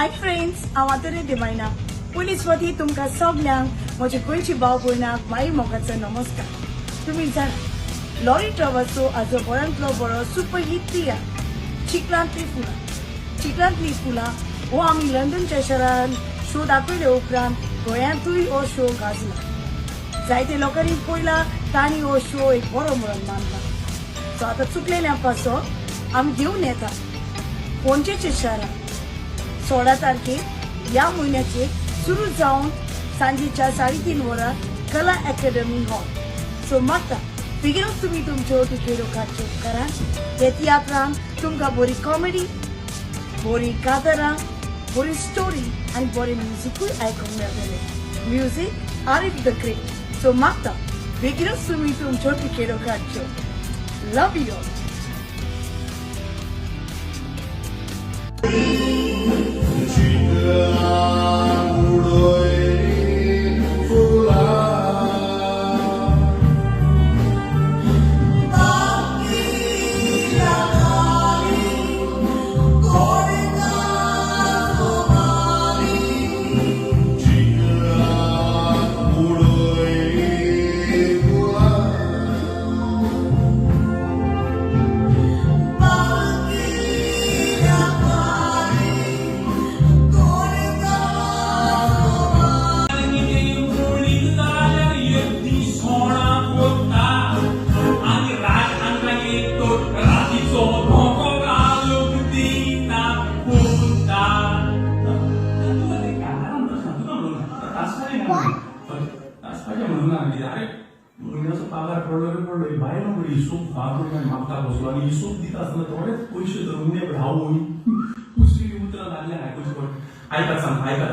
Hi friends, हांव आतां देवायना. पयलीं स्वाती तुमकां सगल्यांक म्हजे गोंयची भाव भयणांक माई मोगाचो नमस्कार. तुमी जाणा लॉरी ट्रॅव्हल्सचो आजो गोंयांतलो बरो सुपर हिट तियात्र चिखलांतलीं फुलां. चिखलांतलीं फुलां हो आमी लंडनच्या शारांत शो दाखयले उपरांत गोंयांतूय हो शो गाजला. जायते लोकांनी पयला तांणी हो शो एक बरो म्हणून मानला. सो आतां चुकलेल्या पासो आमी घेवन येता पणजेच्या शारांत 16 तारखेक ह्या म्हयन्याचे सुरू जावन सांजेच्या 3:30 वरां कला अकॅडमी हॉल. सो मागता बेगीनच तुमी तुमच्यो तिकेट्यो काडच्यो, कारण हे तियात्रांत तुमकां बरी कॉमेडी, बरी कातरां, बरी स्टोरी आनी बरें म्युझिकूय आयकूंक मेळटलें. Music Arif the great. So मागता बेगीनच तुमी तुमच्यो तिकेट्यो काडच्यो. लव यू ऑल. पगार पडलो बायला म्हणजे हिशोब बाबून मागता बसलो आणि हिशोब दिता असताना थोडेच पैसे धरून राहून पुसली उतरा लागले ऐकायचं. ऐका सांग ऐका